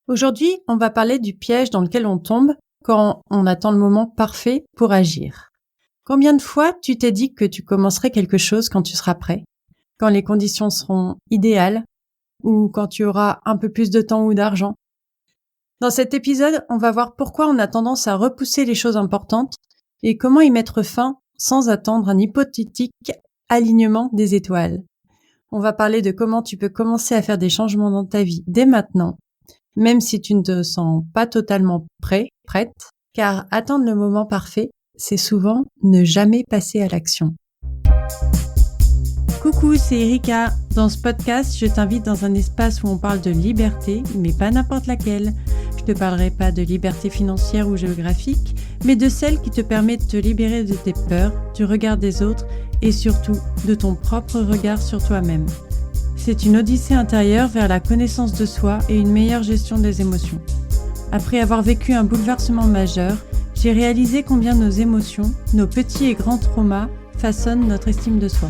Aujourd'hui, on va parler du piège dans lequel on tombe quand on attend le moment parfait pour agir. Combien de fois tu t'es dit que tu commencerais quelque chose quand tu seras prêt, quand les conditions seront idéales ou quand tu auras un peu plus de temps ou d'argent? Dans cet épisode, on va voir pourquoi on a tendance à repousser les choses importantes et comment y mettre fin sans attendre un hypothétique alignement des étoiles. On va parler de comment tu peux commencer à faire des changements dans ta vie dès maintenant, même si tu ne te sens pas totalement prête, car attendre le moment parfait, c'est souvent ne jamais passer à l'action. Coucou, c'est Erika. Dans ce podcast, je t'invite dans un espace où on parle de liberté, mais pas n'importe laquelle. Je te parlerai pas de liberté financière ou géographique, mais de celle qui te permet de te libérer de tes peurs, du regard des autres et surtout de ton propre regard sur toi-même. C'est une odyssée intérieure vers la connaissance de soi et une meilleure gestion des émotions. Après avoir vécu un bouleversement majeur, j'ai réalisé combien nos émotions, nos petits et grands traumas façonnent notre estime de soi.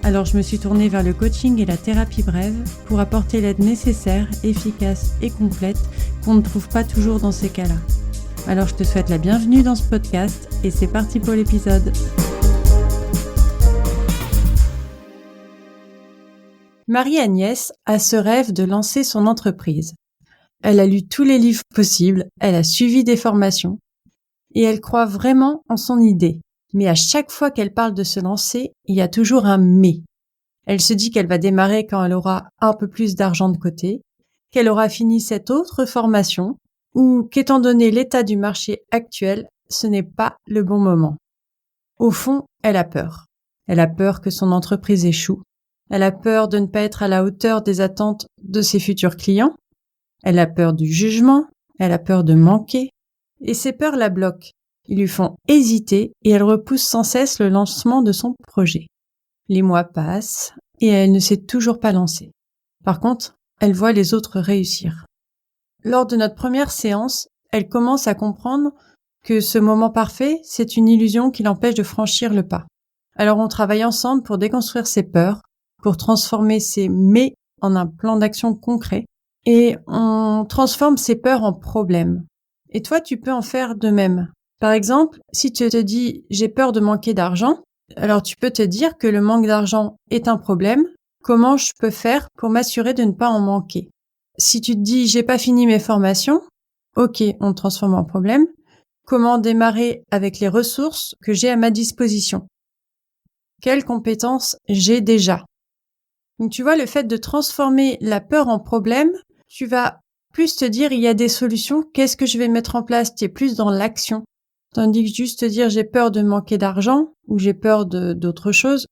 Alors je me suis tournée vers le coaching et la thérapie brève pour apporter l'aide nécessaire, efficace et complète qu'on ne trouve pas toujours dans ces cas-là. Alors je te souhaite la bienvenue dans ce podcast et c'est parti pour l'épisode. Marie-Agnès a ce rêve de lancer son entreprise. Elle a lu tous les livres possibles, elle a suivi des formations et elle croit vraiment en son idée. Mais à chaque fois qu'elle parle de se lancer, il y a toujours un « mais ». Elle se dit qu'elle va démarrer quand elle aura un peu plus d'argent de côté, qu'elle aura fini cette autre formation ou qu'étant donné l'état du marché actuel, ce n'est pas le bon moment. Au fond, elle a peur. Elle a peur que son entreprise échoue. Elle a peur de ne pas être à la hauteur des attentes de ses futurs clients. Elle a peur du jugement. Elle a peur de manquer. Et ces peurs la bloquent. Ils lui font hésiter et elle repousse sans cesse le lancement de son projet. Les mois passent et elle ne s'est toujours pas lancée. Par contre, elle voit les autres réussir. Lors de notre première séance, elle commence à comprendre que ce moment parfait, c'est une illusion qui l'empêche de franchir le pas. Alors on travaille ensemble pour déconstruire ses peurs, pour transformer ses « mais » en un plan d'action concret et on transforme ses peurs en problèmes. Et toi, tu peux en faire de même. Par exemple, si tu te dis « j'ai peur de manquer d'argent », alors tu peux te dire que le manque d'argent est un problème. Comment je peux faire pour m'assurer de ne pas en manquer? Si tu te dis « j'ai pas fini mes formations », ok, on le transforme en problème. Comment démarrer avec les ressources que j'ai à ma disposition? Quelles compétences j'ai déjà? Donc tu vois, le fait de transformer la peur en problème, tu vas plus te dire il y a des solutions, qu'est-ce que je vais mettre en place? Tu es plus dans l'action. Tandis que juste te dire j'ai peur de manquer d'argent ou j'ai peur d'autre chose,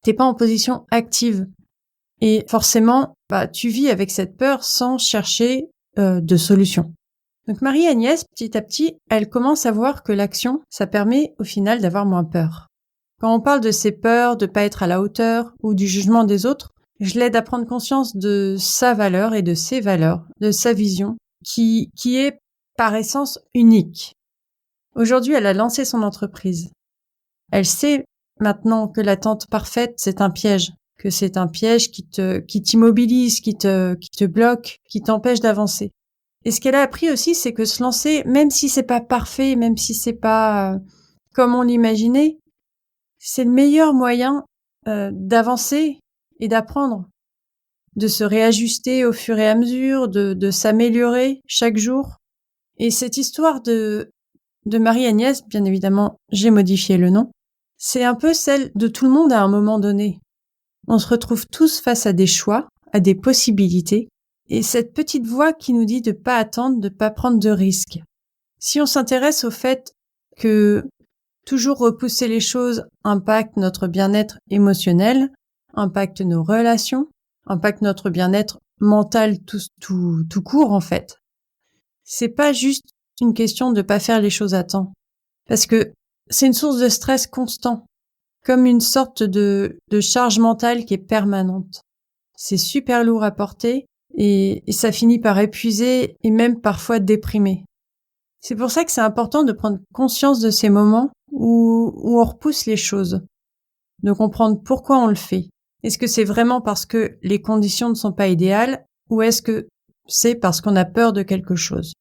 t'es pas en position active. Et forcément, tu vis avec cette peur sans chercher de solution. Donc Marie-Agnès, petit à petit, elle commence à voir que l'action, ça permet au final d'avoir moins peur. Quand on parle de ses peurs, de pas être à la hauteur ou du jugement des autres, je l'aide à prendre conscience de sa valeur et de ses valeurs, de sa vision, qui est par essence unique. Aujourd'hui, elle a lancé son entreprise. Elle sait maintenant que l'attente parfaite, c'est un piège, que c'est un piège qui t'immobilise, qui te bloque, qui t'empêche d'avancer. Et ce qu'elle a appris aussi, c'est que se lancer, même si c'est pas parfait, même si c'est pas comme on l'imaginait, c'est le meilleur moyen d'avancer et d'apprendre, de se réajuster au fur et à mesure, de s'améliorer chaque jour. Et cette histoire de Marie-Agnès, bien évidemment, j'ai modifié le nom, c'est un peu celle de tout le monde à un moment donné. On se retrouve tous face à des choix, à des possibilités, et cette petite voix qui nous dit de pas attendre, de pas prendre de risques. Si on s'intéresse au fait que toujours repousser les choses impacte notre bien-être émotionnel, impacte nos relations, impacte notre bien-être mental tout court en fait. C'est pas juste une question de pas faire les choses à temps. Parce que c'est une source de stress constant, comme une sorte de charge mentale qui est permanente. C'est super lourd à porter et ça finit par épuiser et même parfois déprimer. C'est pour ça que c'est important de prendre conscience de ces moments où on repousse les choses, de comprendre pourquoi on le fait. Est-ce que c'est vraiment parce que les conditions ne sont pas idéales ou est-ce que c'est parce qu'on a peur de quelque chose.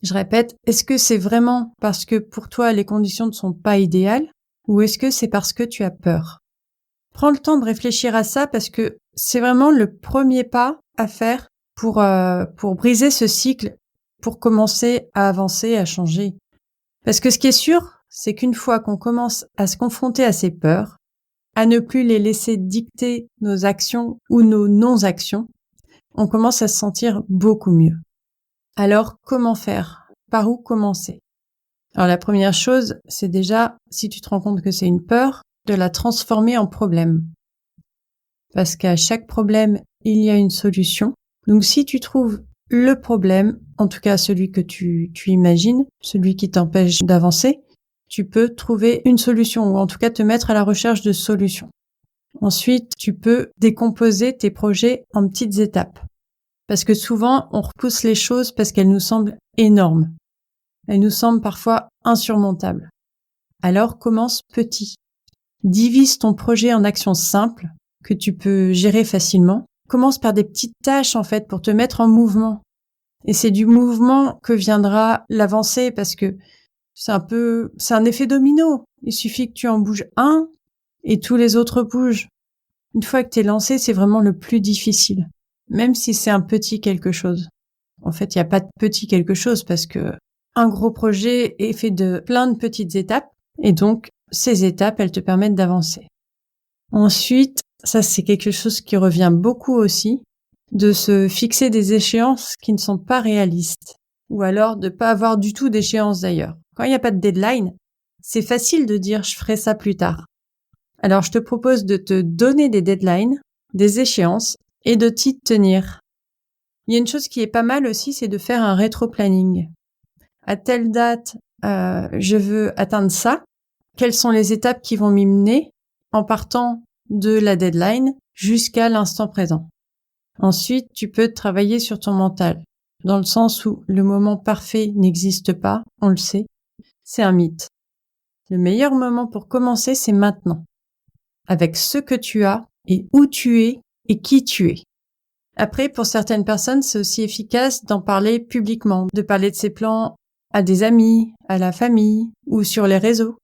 Je répète, est-ce que c'est vraiment parce que pour toi les conditions ne sont pas idéales ou est-ce que c'est parce que tu as peur? Prends le temps de réfléchir à ça parce que c'est vraiment le premier pas à faire pour briser ce cycle, pour commencer à avancer, à changer. Parce que ce qui est sûr, c'est qu'une fois qu'on commence à se confronter à ces peurs, à ne plus les laisser dicter nos actions ou nos non-actions, on commence à se sentir beaucoup mieux. Alors, comment faire? Par où commencer? Alors, la première chose, c'est déjà, si tu te rends compte que c'est une peur, de la transformer en problème. Parce qu'à chaque problème, il y a une solution. Donc, si tu trouves le problème, en tout cas celui que tu imagines, celui qui t'empêche d'avancer, tu peux trouver une solution ou en tout cas te mettre à la recherche de solutions. Ensuite, tu peux décomposer tes projets en petites étapes. Parce que souvent, on repousse les choses parce qu'elles nous semblent énormes. Elles nous semblent parfois insurmontables. Alors, commence petit. Divise ton projet en actions simples que tu peux gérer facilement. Commence par des petites tâches, en fait, pour te mettre en mouvement. Et c'est du mouvement que viendra l'avancée parce que c'est un effet domino. Il suffit que tu en bouges un et tous les autres bougent. Une fois que t'es lancé, c'est vraiment le plus difficile. Même si c'est un petit quelque chose. En fait, il n'y a pas de petit quelque chose parce que un gros projet est fait de plein de petites étapes et donc ces étapes, elles te permettent d'avancer. Ensuite, ça c'est quelque chose qui revient beaucoup aussi, de se fixer des échéances qui ne sont pas réalistes ou alors de pas avoir du tout d'échéance d'ailleurs. Quand il n'y a pas de deadline, c'est facile de dire je ferai ça plus tard. Alors je te propose de te donner des deadlines, des échéances et de t'y tenir. Il y a une chose qui est pas mal aussi, c'est de faire un rétro-planning. À telle date, je veux atteindre ça. Quelles sont les étapes qui vont m'y mener en partant de la deadline jusqu'à l'instant présent. Ensuite, tu peux travailler sur ton mental, dans le sens où le moment parfait n'existe pas, on le sait, c'est un mythe. Le meilleur moment pour commencer, c'est maintenant, avec ce que tu as et où tu es et qui tu es. Après, pour certaines personnes, c'est aussi efficace d'en parler publiquement, de parler de ses plans à des amis, à la famille ou sur les réseaux.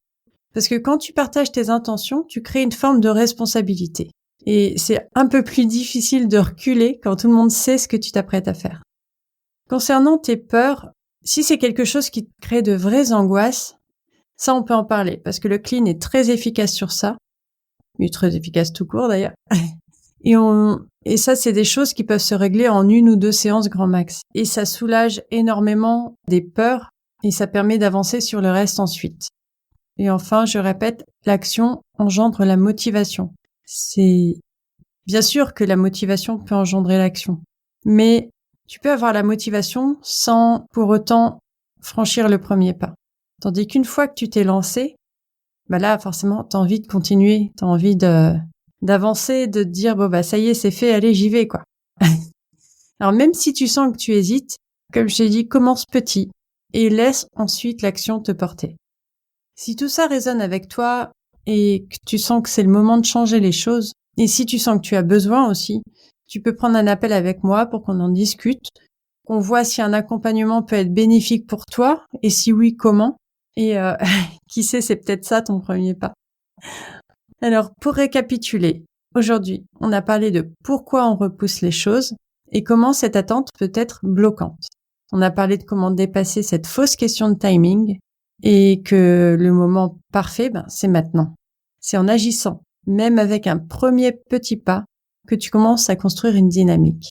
Parce que quand tu partages tes intentions, tu crées une forme de responsabilité. Et c'est un peu plus difficile de reculer quand tout le monde sait ce que tu t'apprêtes à faire. Concernant tes peurs, si c'est quelque chose qui te crée de vraies angoisses, ça on peut en parler, parce que le clean est très efficace sur ça. Il est très efficace tout court d'ailleurs. Et ça, c'est des choses qui peuvent se régler en 1 ou 2 séances grand max. Et ça soulage énormément des peurs et ça permet d'avancer sur le reste ensuite. Et enfin, je répète, l'action engendre la motivation. C'est bien sûr que la motivation peut engendrer l'action, mais tu peux avoir la motivation sans pour autant franchir le premier pas. Tandis qu'une fois que tu t'es lancé, bah là, forcément, t'as envie de continuer, t'as envie d'avancer, de te dire, bon, bah, ça y est, c'est fait, allez, j'y vais, quoi. Alors, même si tu sens que tu hésites, comme je t'ai dit, commence petit et laisse ensuite l'action te porter. Si tout ça résonne avec toi et que tu sens que c'est le moment de changer les choses, et si tu sens que tu as besoin aussi, tu peux prendre un appel avec moi pour qu'on en discute, qu'on voit si un accompagnement peut être bénéfique pour toi, et si oui, comment. Et qui sait, c'est peut-être ça ton premier pas. Alors, pour récapituler, aujourd'hui, on a parlé de pourquoi on repousse les choses et comment cette attente peut être bloquante. On a parlé de comment dépasser cette fausse question de timing et que le moment parfait, c'est maintenant. C'est en agissant, même avec un premier petit pas, que tu commences à construire une dynamique.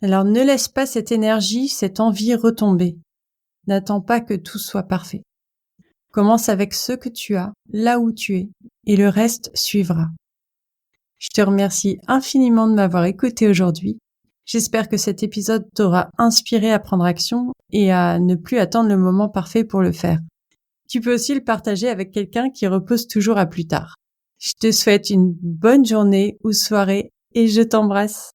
Alors ne laisse pas cette énergie, cette envie retomber. N'attends pas que tout soit parfait. Commence avec ce que tu as, là où tu es, et le reste suivra. Je te remercie infiniment de m'avoir écouté aujourd'hui. J'espère que cet épisode t'aura inspiré à prendre action et à ne plus attendre le moment parfait pour le faire. Tu peux aussi le partager avec quelqu'un qui repose toujours à plus tard. Je te souhaite une bonne journée ou soirée et je t'embrasse.